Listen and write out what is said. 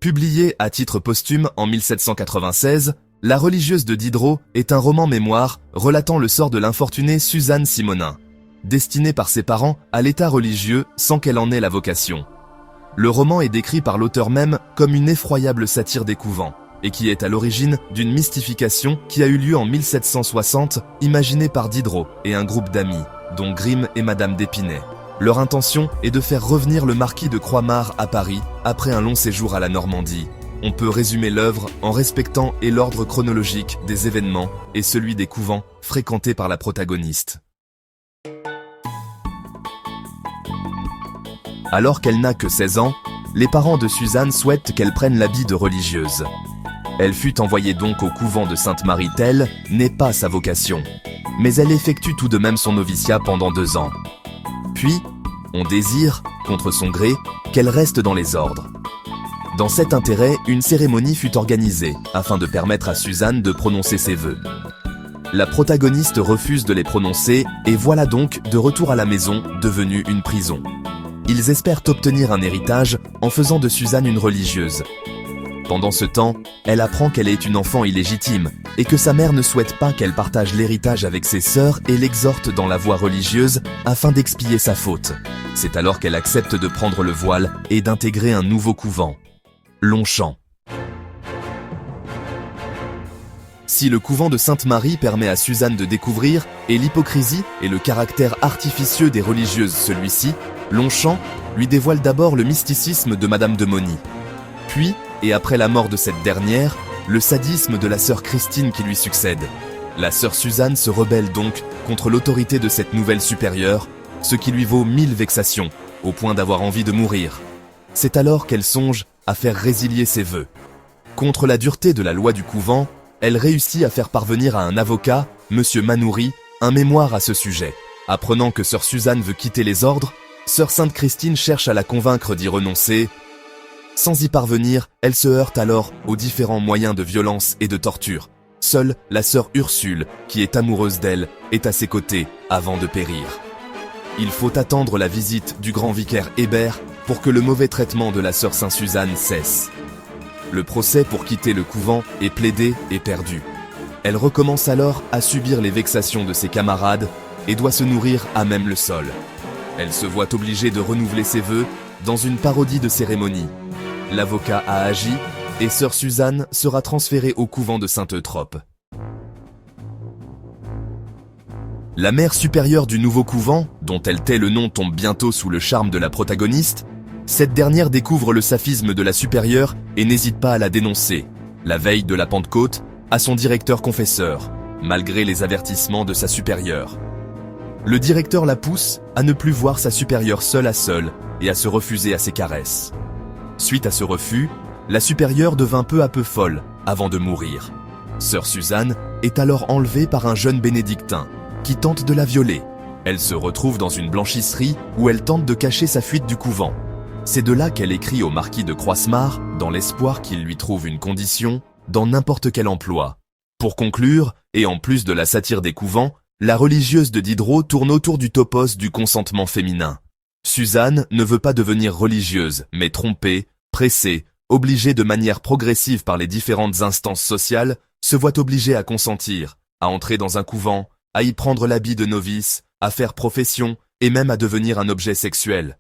Publié à titre posthume en 1796, La religieuse de Diderot est un roman mémoire relatant le sort de l'infortunée Suzanne Simonin, destinée par ses parents à l'état religieux sans qu'elle en ait la vocation. Le roman est décrit par l'auteur même comme une effroyable satire des couvents, et qui est à l'origine d'une mystification qui a eu lieu en 1760, imaginée par Diderot et un groupe d'amis, dont Grimm et Madame d'Épinay. Leur intention est de faire revenir le marquis de Croixmare à Paris après un long séjour à la Normandie. On peut résumer l'œuvre en respectant l'ordre chronologique des événements et celui des couvents fréquentés par la protagoniste. Alors qu'elle n'a que 16 ans, les parents de Suzanne souhaitent qu'elle prenne l'habit de religieuse. Elle fut envoyée donc au couvent de Sainte-Marie. Telle n'est pas sa vocation, mais elle effectue tout de même son noviciat pendant 2 ans. Puis, on désire, contre son gré, qu'elle reste dans les ordres. Dans cet intérêt, une cérémonie fut organisée, afin de permettre à Suzanne de prononcer ses vœux. La protagoniste refuse de les prononcer, et voilà donc de retour à la maison, devenue une prison. Ils espèrent obtenir un héritage en faisant de Suzanne une religieuse. Pendant ce temps, elle apprend qu'elle est une enfant illégitime et que sa mère ne souhaite pas qu'elle partage l'héritage avec ses sœurs et l'exhorte dans la voie religieuse afin d'expier sa faute. C'est alors qu'elle accepte de prendre le voile et d'intégrer un nouveau couvent, Longchamp. Si le couvent de Sainte-Marie permet à Suzanne de découvrir l'hypocrisie et le caractère artificieux des religieuses, celui-ci, Longchamp, lui dévoile d'abord le mysticisme de Madame de Mauny. Puis, et après la mort de cette dernière, le sadisme de la sœur Christine qui lui succède. La sœur Suzanne se rebelle donc contre l'autorité de cette nouvelle supérieure, ce qui lui vaut 1000 vexations, au point d'avoir envie de mourir. C'est alors qu'elle songe à faire résilier ses vœux. Contre la dureté de la loi du couvent, elle réussit à faire parvenir à un avocat, Monsieur Manoury, un mémoire à ce sujet. Apprenant que sœur Suzanne veut quitter les ordres, sœur Sainte Christine cherche à la convaincre d'y renoncer. Sans y parvenir, elle se heurte alors aux différents moyens de violence et de torture. Seule la sœur Ursule, qui est amoureuse d'elle, est à ses côtés avant de périr. Il faut attendre la visite du grand vicaire Hébert pour que le mauvais traitement de la sœur Sainte-Suzanne cesse. Le procès pour quitter le couvent est plaidé et perdu. Elle recommence alors à subir les vexations de ses camarades et doit se nourrir à même le sol. Elle se voit obligée de renouveler ses vœux dans une parodie de cérémonie. L'avocat a agi et sœur Suzanne sera transférée au couvent de Sainte-Eutrope. La mère supérieure du nouveau couvent, dont elle tait le nom, tombe bientôt sous le charme de la protagoniste. Cette dernière découvre le saphisme de la supérieure et n'hésite pas à la dénoncer, la veille de la Pentecôte, à son directeur confesseur, malgré les avertissements de sa supérieure. Le directeur la pousse à ne plus voir sa supérieure seule à seule et à se refuser à ses caresses. Suite à ce refus, la supérieure devint peu à peu folle avant de mourir. Sœur Suzanne est alors enlevée par un jeune bénédictin qui tente de la violer. Elle se retrouve dans une blanchisserie où elle tente de cacher sa fuite du couvent. C'est de là qu'elle écrit au marquis de Croixmare dans l'espoir qu'il lui trouve une condition dans n'importe quel emploi. Pour conclure, et en plus de la satire des couvents, la religieuse de Diderot tourne autour du topos du consentement féminin. Suzanne ne veut pas devenir religieuse, mais trompée, pressée, obligée de manière progressive par les différentes instances sociales, se voit obligée à consentir, à entrer dans un couvent, à y prendre l'habit de novice, à faire profession et même à devenir un objet sexuel.